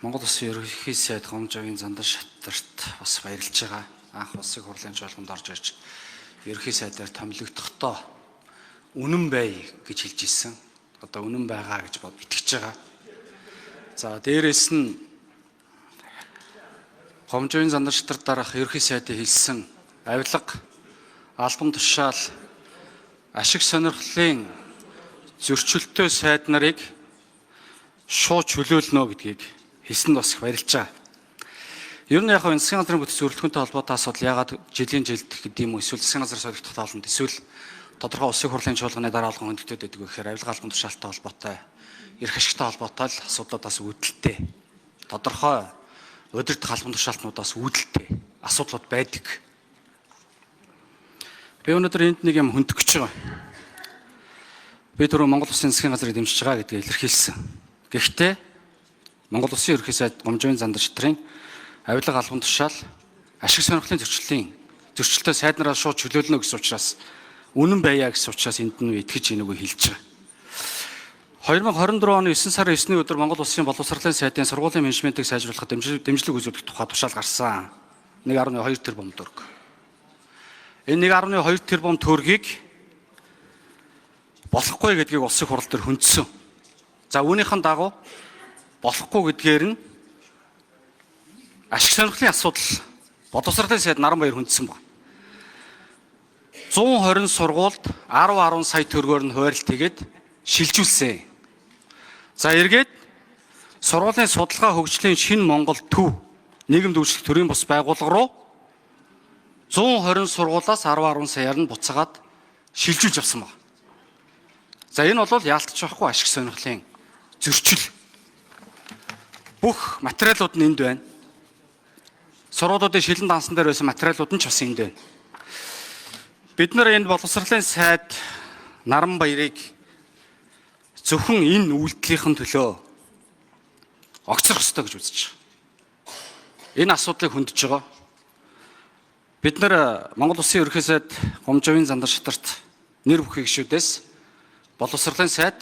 Монгол Улсын ерөнхий сайд Гомжовын Зандан шатарт бас баярлж байгаа. Анх улсын хурлын жолгонд орж ирж ерөнхий сайдаар томилогдохдоо үнэн бай гэж хэлж ирсэн. Одоо үнэн байгаа гэж итгэж байгаа. За дээрэс нь Гомжовын Зандан шатарт дараах ерөнхий сайдын хэлсэн авилга, албан тушаал, ашиг сонирхлын зөрчилтэй сайд нарыг шууд чөлөөлнө гэдгийг хэлсэнд бас их баярлж байгаа. Ер нь яг энэ засгийн газрын бүтэц зөвлөлтөнтэй холбоотой асуудал ягаад жилийн жилд гэдэг юм уу, эсвэл засгийн газар солигдох тааланд эсвэл тодорхой улсын хурлын чуулганы дараалал хөндөгдөд байдаг вэ гэхээр авилга албан тушаалтай холбоотой, эрх ашигтай холбоотой л асуудлуудаас үүдэлтэй. Тодорхой удирдах албан тушаалтнуудаас үүдэлтэй асуудлууд байдаг. Би өнөөдөр энд нэг юм хөндөх гэж байгаа. Би түрүү Монгол Улсын засгийн газрыг дэмжиж байгаа гэдгийг илэрхийлсэн. Гэхдээ Монгол Улсын ерөнхий сайд Гомжовын Зандан шатрын авилга албан тушаал, ашиг сонирхлын зөрчилтэй сайд нараас шууд чөлөөлнө гэсэн учраас үнэн байя гэсэн учраас энд нь итгэж ийнэгөө хэлж байгаа. 2024 оны 9 сарын 9-ний өдөр Монгол Улсын боловсролын сайдын сургуулийн менежментийг сайжруулахад дэмжлэг үзүүлэх тухай тушаал гарсан. 1.2 тэрбум төгрөг. Энэ 1.2 тэрбум төгрөгийг болохгүй гэдгийг улсын хурал дээр хөндсөн. За үүнийхэн дагуу болохгүй гэдгээр нь ашиг сонирхлын асуудал боловсролын сайд Наранбаяр хөндсөн байна. 120 сургуульд 10 сая төгрөгөөр нь хуваарлт хийгээд шилжүүлсэн. За эргээд сургуулийн судалгаа хөгжлийн шинэ Монгол төв нийгэм дэвшлэх төрийн бус байгууллага руу 120 сургуулиас 10 саяар нь буцаагаад шилжүүлж авсан байна. За энэ бол яалтч байхгүй ашиг сонирхлын зөрчил. Бүх материалууд нь энд байна. Сургуулиудын шилэн дансан дээр байсан материалууд нь ч бас энд байна. Бид нар энэ боловсролын сайд Наранбаярыг зөвхөн энэ үйлдэлийн төлөө огцрох ёстой гэж үзэж байгаа. Энэ асуудлыг хөндөж байгаа. Бид нар Монгол Улсын ерөнхий сайд Гомжовын Зандан шатарт нэр бүхий гишүүдээс боловсролын сайд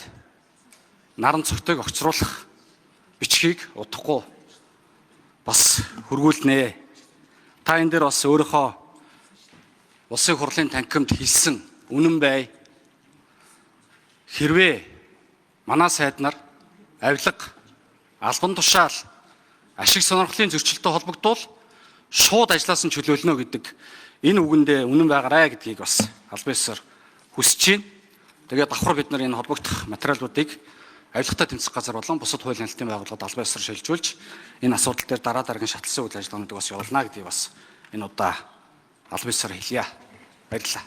наран цогтойг огцруулах бичгийг удахгүй бас хөргүүлнэ. Та энэ дээр бас өөрийнхөө улсын хурлын танхимд хэлсэн үнэн бай. Хэрвээ манай сайд нар авилга, албан тушаал, ашиг сонирхлын зөрчилтэй холбогдвол шууд ажлаас нь чөлөөлнө гэдэг энэ үгэндээ үнэн байгаарай гэдгийг бас албан ёсоор хүсэж байна. Тэгээд давхар бид нар энэ холбогдох материалуудыг авилгатай тэмцэх газар болон бусад хуулийн хяналтын байгууллагад албан ёсоор шилжүүлж энэ асуудал дээр дараа дараагийн шатлсан үйл ажиллагаануудыг бас явуулна гэдгийг бас энэ удаа албан ёсоор хэлье. Баярлалаа.